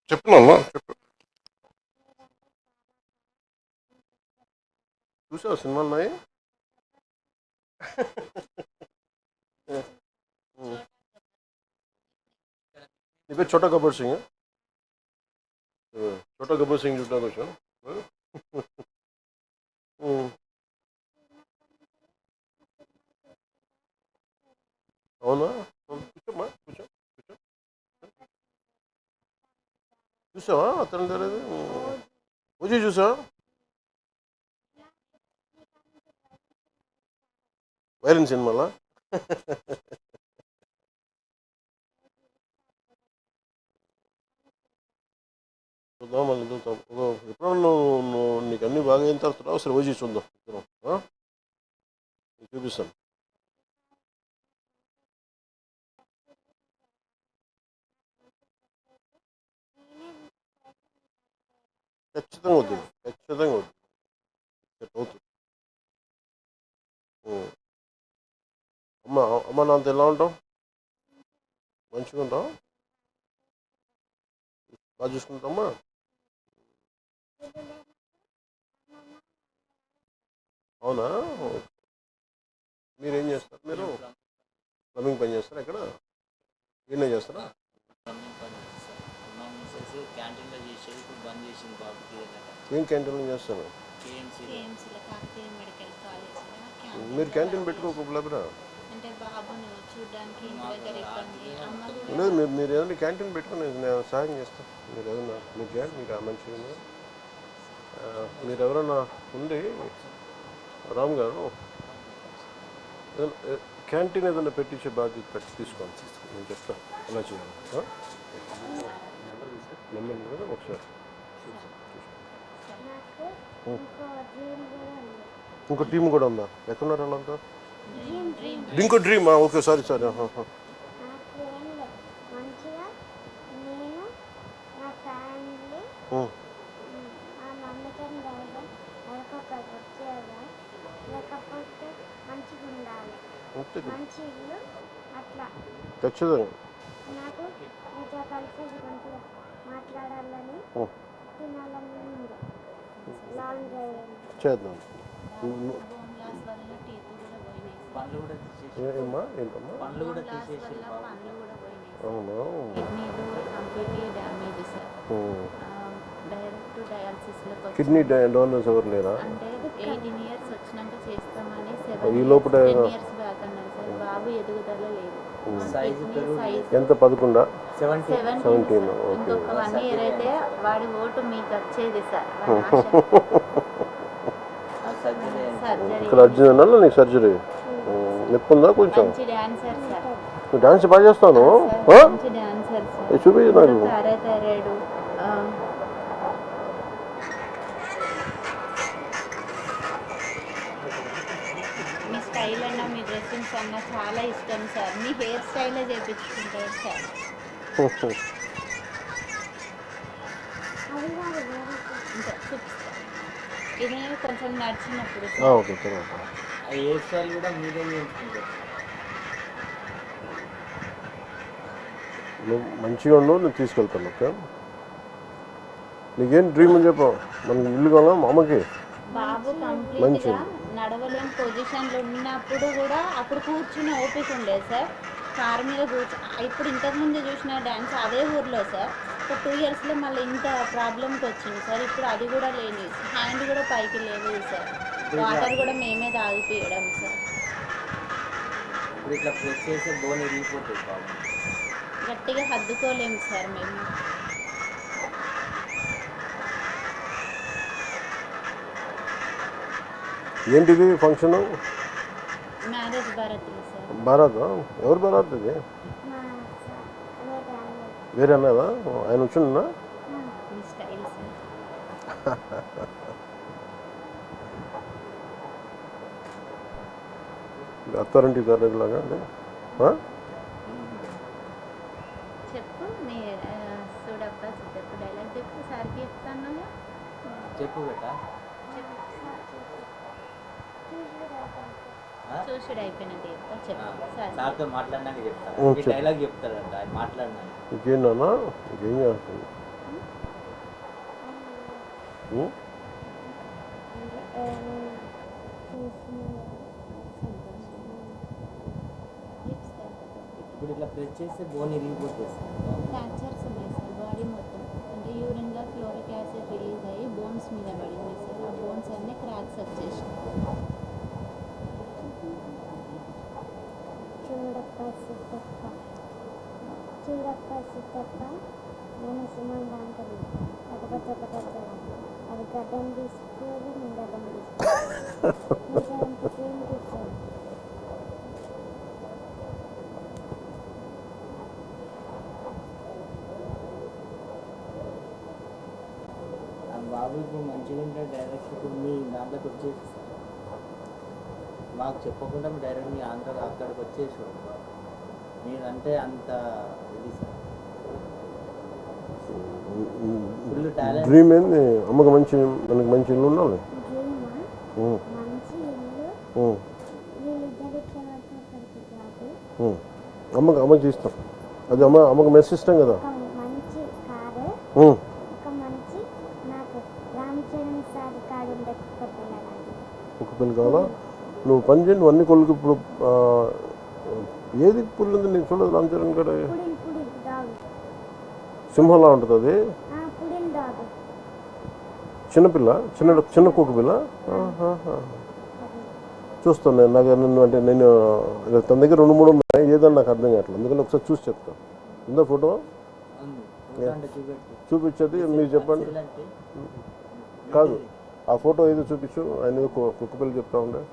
చెప్తున్నామ్మా చెప్పు. చూసావు సినిమాలు ఉన్నాయి. నీ పేరు చోటా గబ్బర్ సింగ్. చోటా గబ్బర్ సింగ్ చూడడానికి వచ్చాను. అవునా, కూర్చోమ్మా కూర్చో కూర్చో. చూసావా అతను తెలియదు. పూజ చూసావా? వైరన్ సినిమాలా? చూద్దాం, మళ్ళీ చూద్దాం. ఎప్పుడన్నా నువ్వు నీకు అన్ని బాగా అయిన తర్వాత అసలు ఓజీ చూద్దాం. నీకు చూపిస్తాను. ఖచ్చితంగా వద్దు, ఖచ్చితంగా వద్దు. అవుతుంది. అమ్మ అమ్మ నాంత ఎలా ఉంటావు? మంచిగా ఉంటావు? బాగా చూసుకుంటామా? అవునా, మీరేం చేస్తారు? మీరు ప్లంబింగ్ పని చేస్తారా? ఎక్కడ ఈయనే చేస్తారా? ఏం క్యాంటీన్లో చేస్తారు? మీరు క్యాంటీన్ పెట్టుకోకపోలేరా? లేదు, మీరు ఏదైనా క్యాంటీన్ పెట్టుకుని నేను సాయం చేస్తాను. మీరు ఏదైనా మీరు చేయండి, మీకు మంచిగా. మీరు ఎవరైనా ఉండి రామ్ గారు క్యాంటీన్ ఏదైనా పెట్టించే బాధ్యత తీసుకోండి. నేను చెప్తాను ఎలా చేయాలి. నెంబర్ కదా ఒకసారి. ఇంకో టీం కూడా ఉందా? ఎక్కడున్నారు వాళ్ళంతా? ఇంకో డ్రీమ్. Okay, sorry. ఖచ్చితంగా చేద్దాం. ఏమా ఏంటమ్మా? అవునా, కిడ్నీ డోనర్స్ ఎవరు లేరా? ఈ లోపల ఎంత? 11? 17. ఇక్కడ అర్జున్ నీకు సర్జరీ నొప్పి ఉందా? కొంచెం డాన్స్ బాగా చేస్తాను. చూపించు నాకు. మీ స్టైల్ అన్న, మీ డ్రెస్సింగ్స్ అన్న చాలా ఇష్టం సార్. మీ హెయిర్ స్టైల్ చేయించుకుంటారు సార్. ఇది కొంచెం నడిచినప్పుడు హెయిర్ స్టైల్ కూడా మీరే చేయించుకుంటారు. నువ్వు మంచిగా ఉండవు, నేను తీసుకెళ్తాను. ఓకే, నీకేం డ్రీమ్ అని చెప్పు. మనకి ఇల్లు కావాలా మా అమ్మకి? బాబు కంప్లీట్ గా నడవలేని పొజిషన్లో ఉన్నప్పుడు కూడా అప్పుడు కూర్చుని ఓపిక ఉండేది సార్. కారు మీద ఇప్పుడు ఇంతకుముందు చూసిన డ్యాన్స్ అదే ఊర్లో సార్. ఒక 2 yearsలో మళ్ళీ ఇంత ప్రాబ్లంకి వచ్చింది సార్. ఇప్పుడు అది కూడా లేని, హ్యాండ్ కూడా పైకి లేదు సార్. వాటర్ కూడా మేమే తాగిపోయడం సార్. ఇట్లా ప్రెస్ చేసే బోన్ వెళ్ళిపోతుంది. గట్టిగా హద్దుకోలేము సార్ మేము. ఏంటిది function? Marriage Bharat sir. Bharat? ఎవరు భారత్? ఇది వేరే అన్నదా? ఆయన వచ్చిందా? Style sir. అత్తారింటికి తరలేదులాగా అండి. చెప్పు నీ చూడప్ప చెప్పు, డైలాగ్ చెప్పు. సార్కి చెప్తాను. చెప్పు బేటా. చూసుడు అయిపోయినట్టు చెప్తా. చెప్పు సార్తో మాట్లాడినాక చెప్తాను. డైలాగ్ చెప్తారంట, మాట్లాడినా. ఇంకేనా? ఇంకేం చేస్తుంది? ఉం? లిప్స్ దగ్గర ఇప్పుడు ఇట్లా ప్రెస్ చేస్తే బోన్ ఇరిగిపోతుంది సార్. ఫ్రాక్చర్స్ ఉన్నాయి సార్ బాడీ మొత్తం. అంటే యూరిన్లో ఫ్లోరిక్ యాసిడ్ రిలీజ్ అయ్యి బోన్స్ మీద పడింది సార్. ఆ బోన్స్ అన్నీ క్రాక్స్ వచ్చేసాయి. చూడప్ప సిద్ధప్ప నేను సుమన్ దాంట్లో ఒకటి వచ్చాను. అది గడ్డం తీసుకోవాలి, నేను గడ్డం తీసుకోవాలి. సేమ్ చూసాను. ఆ బాబు ఇప్పుడు మంచిగా ఉంటే డైరెక్ట్ ఇప్పుడు మీ దాంట్లోకి వచ్చేసి సార్ మాకు చెప్పకుండా డైరెక్ట్ మీ ఆంధ్రాలో అక్కడికి వచ్చేసాడు. మీరంటే అంత ఇది సార్ ఫుల్ టాలెంట్. డ్రీమ్ ఏంది? అమ్మకి మంచి, మనకి మంచి ఇల్లు ఉండాలి. డ్రీమా ఉం. మంచి ఇల్లు, ఉం. వీళ్ళిద్దరు ఇచ్చేవాళ్ళతో అక్కడికి జాబు, ఉం. అమ్మకి తీస్తాం. అది అమ్మకి మెస్ ఇష్టం కదా. ఒక మంచి కారు, ఉం. ఒక మంచి నాకు రామ్ చరణ్ సార్ కాడు ఉండే కుక్క పిల్లలాంటి ఒక పిల్లలు కావాలా? నువ్వు పని చేయండి, నువ్వు అన్ని కొడుకు ఇప్పుడు ఏది పుల్లు ఉంది నేను చూడదు. రామ్ చరణ్ గడ పుడిల్ డాగ్, సింహంలా ఉంటుంది అది. పుడిల్ డాగ్ చిన్నపిల్ల, చిన్న కుక్క పిల్ల. ఆహాహా. చూస్తాను నేను. నాకు నన్ను అంటే నేను తన దగ్గర 2-3 ఉన్నాయి. ఏదన్నా నాకు అర్థం కావట్లేదు. అందుకని ఒకసారి చూసి చెప్తాను. ఉందా ఫోటో? అంటే చూపెట్టి చూపించేది మీరు చెప్పండి. కాదు, ఆ ఫోటో ఏదో చూపించు. ఆయన ఏదో కుక్క పిల్ల చెప్తా ఉండే.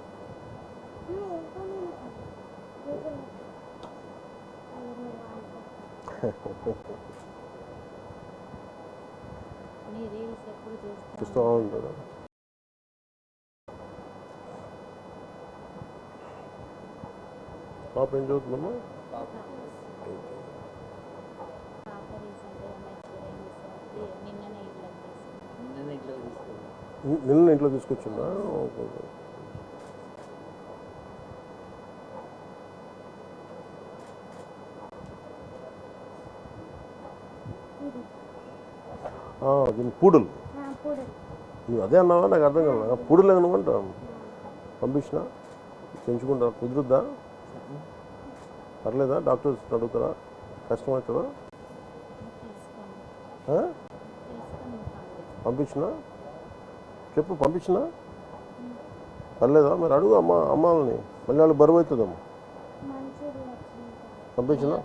నీ రీల్స్ ఎప్పుడు చూస్తూ ఉంటాడు. పాప ఏం చదువుతుందమ్మా? పాప రీసెంట్గా మెచ్యూర్ అయింది సార్. నిన్ననే ఇట్లా తీసుకుంది. నిన్ననే ఇట్లా తీసుకెళ్ళి నిన్న ఇంట్లో తీసుకొచ్చిందా? ఓకే. దీన్ని పూడులు. నువ్వు అదే అన్నావా? నాకు అర్థం కాదు. పూడులు ఏమనుకుంటా పంపించిన పెంచుకుంటా. కుదురుద్దా? పర్లేదా? డాక్టర్స్ అడుగుతారా? కష్టమవుతుందా? పంపించినా చెప్పు. పంపించినా పర్లేదా? మరి అడుగు అమ్మాలని. మళ్ళీ వాళ్ళు బరువు అవుతుందమ్మా. పంపించినా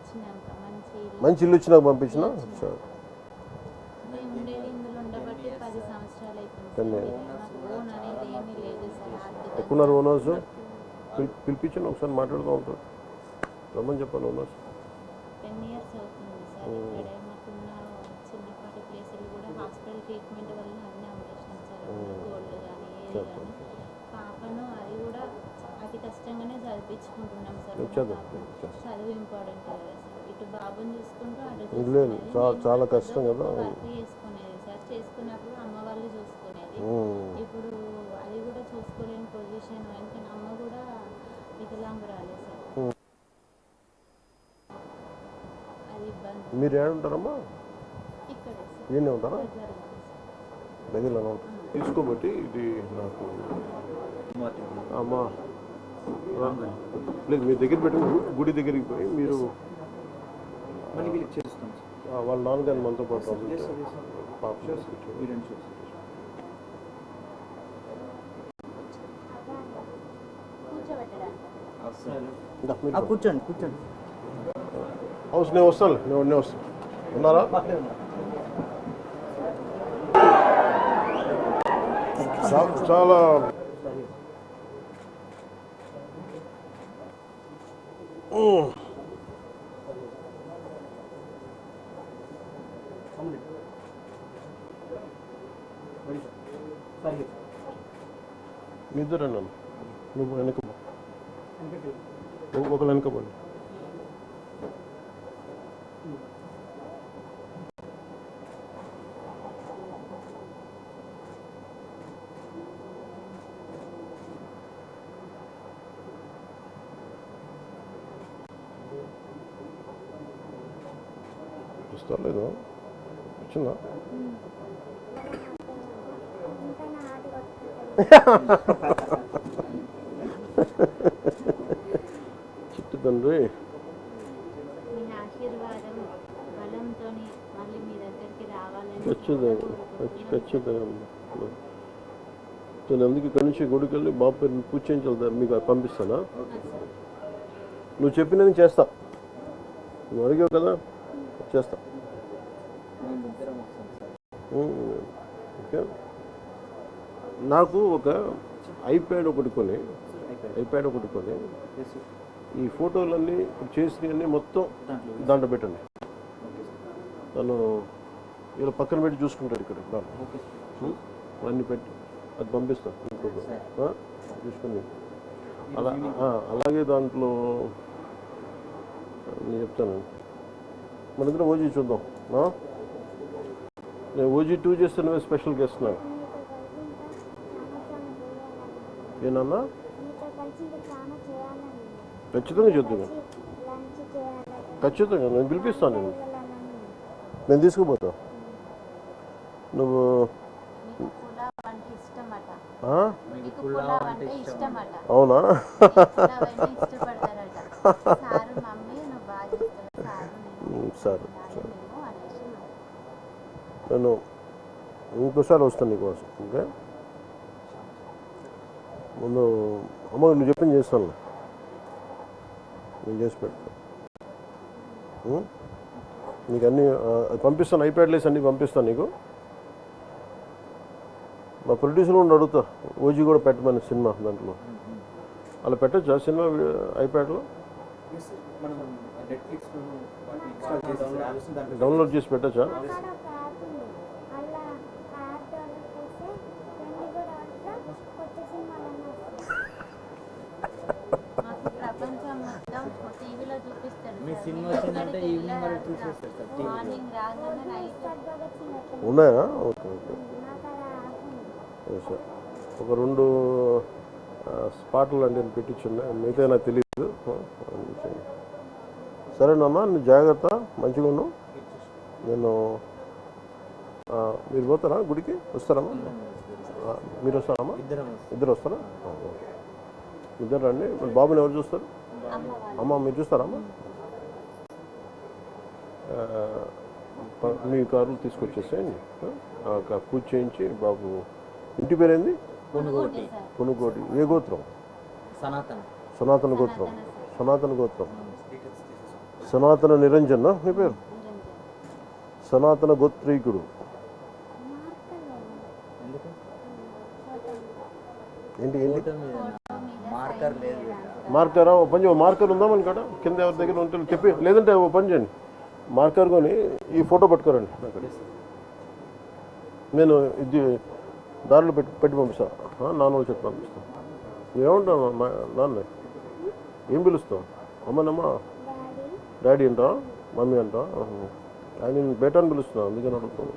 మంచి ఇల్లు వచ్చినాక పంపించినా. సరే. ఉండేది ఇందులో ఉండబట్టి 10 సంవత్సరాలు అవుతుంది. లోన్ అనేది ఏమీ లేదు సార్. ఎక్కున్నారు ఓనర్స్. పిలిపించండి, ఒకసారి మాట్లాడుతూ ఉంటారు. రమ్మని చెప్పాను ఓనర్స్. 10 years అవుతుంది సార్. ఇక్కడే మాకున్న చిన్నపాటి ప్లేసులు కూడా హాస్పిటల్ ట్రీట్మెంట్ వల్ల అన్నీ అమ్మేసినాం సార్. గోల్డ్ కానీ ఏది కానీ. పాపను అది కూడా అతి కష్టంగానే చదివించుకుంటున్నాం సార్. చదువు ఇంపార్టెంట్ కదా సార్. ఇటు బాబుని చూసుకుంటూ అటు లేదు, చాలా కష్టం కదా. వర్క్ చేసుకునేది సార్. చేసుకున్నప్పుడు అమ్మ వాళ్ళు చూసుకునేది. ఇప్పుడు అది కూడా చూసుకోలేని పొజిషన్. ఎందుకంటే అమ్మ కూడా వికలాంగురాలే సార్. అది ఇబ్బంది. మీరు ఏడుంటారమ్మా? ఇక్కడే సార్. ఈయనే ఉంటారా? దగ్గరలోనే సార్. దగ్గరలోనే ఉంటారు. తీసుకోబట్టి ఇది నాకు అమ్మా లేదు, మీ దగ్గర పెట్టుకుని గుడి దగ్గరికి పోయి మీరు వాళ్ళ నాన్నగారిని మనతో పాటు పాప కూర్చోండి కూర్చోండి. హౌస్ నేను వస్తాను. నేను వస్తాను. ఉన్నారా? చాలా మీ ఇద్దరేనా? నువ్వు వెనక ఒకళ్ళు వెనకపోండి. వస్తా లేదు? వచ్చిందా? దానికన్నా హార్ట్ కొట్టుకుంటాను. చిట్టు తండ్రి మీ ఆశీర్వాదం బలంతో మళ్ళీ మీ దగ్గరికి రావాలని ఖచ్చితంగా నేను అందుకే ఇక్కడి నుంచి గుడికి వెళ్ళి బాబు పేరు పూజ చేయించాలి మీకు పంపిస్తానా? నువ్వు చెప్పినది చేస్తా, నువ్వు అడిగావు కదా చేస్తా. మేమిద్దరం వస్తాం సార్. ఓకే. నాకు ఒక ఐప్యాడ్ ఒకటి కొని Yes, sir. ఈ ఫోటోలన్నీ చేసినవన్నీ మొత్తం దాంట్లో దాంట్లో పెట్టండి. Okay sir. తను ఇలా పక్కన పెట్టి చూసుకుంటాడు ఇక్కడ ఓకే సార్. అన్నీ పెట్టి అది పంపిస్తాను చూసుకుని. అలాగే దాంట్లో నేను చెప్తాను, మన దగ్గర ఓజీ చూద్దాం. నేను ఓజీ 2 చేస్తే నువ్వే స్పెషల్ గెస్ట్ నాకు. ఏనన్నా మీతో కలిసి ఇంకా చాలా చేయాలని, ఖచ్చితంగా చూద్దాం, లంచ్ చేయాలని, ఖచ్చితంగా నేను పిలిపిస్తాను. వెళ్ళాలని. నేను తీసుకుపోతా. నువ్వు మీకు పులావ్ అంటే ఇష్టమట. మీకు మీకు పులావ్ అంటే ఇష్టమట. అవునా? పులావ్ అయినా ఇష్టపడతారట. సారు మమ్మీ నువ్వు బాగా చేస్తావు సారు నేను సరే అలాగే మేము అనేసి నేను ఇంకోసారి వస్తాను నీకోసం. ఓకే, ముందు అమ్మ నువ్వు చెప్పింది చేస్తాను, నేను చేసి పెడతాను. నీకు అన్నీ పంపిస్తాను, ఐప్యాడ్లేసి అన్నీ పంపిస్తాను నీకు. మా ప్రొడ్యూసర్ కూడా అడుగుతా ఓజీ కూడా పెట్టమని సినిమా దాంట్లో. అలా పెట్టచ్చా సినిమా ఐప్యాడ్లో? మనం నెట్ఫ్లిక్స్లో డౌన్లోడ్ చేసి పెట్టచ్చా? అక్కడ ఒక యాప్ ఉంది, అలా యాప్ డౌన్లోడ్ చేస్తే 24 అవర్స్లో కొత్త సినిమాలన్నీ వస్తాయి. మాకు ప్రపంచం మొత్తం టీవీలో చూపిస్తారు. మీ సినిమా వచ్చిందంటే ఈవినింగ్ వరకు చూసేస్తారు సార్ టీవీలో. మార్నింగ్ రాగానే నైట్ భగత్ సింగ్ ఎట్లా ఉన్నాయా? ఓకే ఓకే నాకు అలా యాప్ ఉంది. సార్ ఒక 2 స్పాట్లు అంటే నేను పెట్టించున్నా, మిగతా నాకు తెలియదు. సరేనమ్మా, నువ్వు జాగ్రత్త, మంచిగా ఉన్నావు. నేను మీరు పోతారా గుడికి? వస్తారమ్మా? మీరు వస్తారమ్మా? ఇద్దరం ఇద్దరు వస్తారా? ఇద్దరు రండి. బాబుని ఎవరు చూస్తారు? అమ్మ వాళ్ళు అమ్మ మీరు చూస్తారమ్మా? మీ కారులు తీసుకొచ్చేసేయండి. పూజ చేయించి బాబు. ఇంటి పేరేంది? కొనుగోటి కొనుగోటి. ఏ గోత్రం? సనాతన సనాతన గోత్రం. సనాతన గోత్రం. సనాతన నిరంజన్ నీ పేరు? నిరంజన్. సనాతన గోత్రీకుడు. ఎందుకు ఏంటి ఏంటి ఫోటో మీద మార్కర్ లేదు బేటా. మార్కరా? ఓ పని చేయ, మార్కర్ ఉందా మన కాడ? కింద ఎవరి దగ్గర ఉంటే చెప్పి, లేదంటే ఓ పని చేయండి, మార్కర్ కొని ఈ ఫోటో పట్టుకోరండి అక్కడ. నేను ఇది దారిలో పెట్టి పంపిస్తాను. నాన్న వాళ్ళు చెప్పి పంపిస్తాను. ఏమంటావు నాన్న? ఏం పిలుస్తావు? అమ్మనమ్మా డాడీ అంటా, మమ్మీ అంటా? ఆయన బేటా అని పిలుస్తున్నాను, అందుకని అడుగుతాను.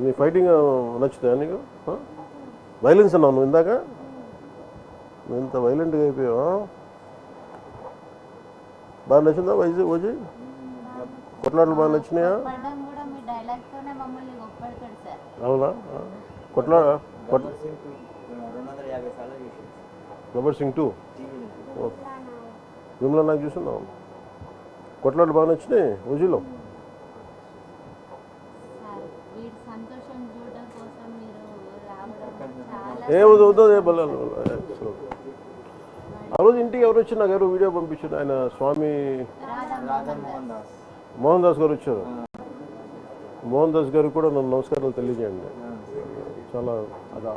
నీ ఫైటింగ్ నచ్చుతాయా నీకు? వైలెన్స్ అన్నావు నువ్వు ఇందాక, నువ్వు ఇంత వైలెంట్గా అయిపోయావా? బాగా నచ్చిందా ఓజీ? కొట్లాటలు బాగా నచ్చినాయా? పడడం కూడా మీ డైలాగ్ తోనే మమ్మల్ని గొప్పడతాడు సార్. అవునా? గబ్బర్ సింగ్ 250 సార్లు చూసాను గబ్బర్ సింగ్ 2 టీవీలో. విమలా నాకు చూస్తున్నావు. కొట్లాటలు బాగా నచ్చినాయి ఓజీలో. సార్ వీడి సంతోషం చూడడం కోసం మీరు రావడం చాలా ఏ వద్దు బల్లాలు. ఆ రోజు ఇంటికి ఎవరు వచ్చి నాకు ఎవరు వీడియో పంపించారు, ఆయన స్వామి రాధా మోహన్ దాస్. మోహన్ దాస్ గారు వచ్చారు. మోహన్ దాస్ గారికి కూడా నన్ను నమస్కారాలు తెలియజేయండి. చాలా అదా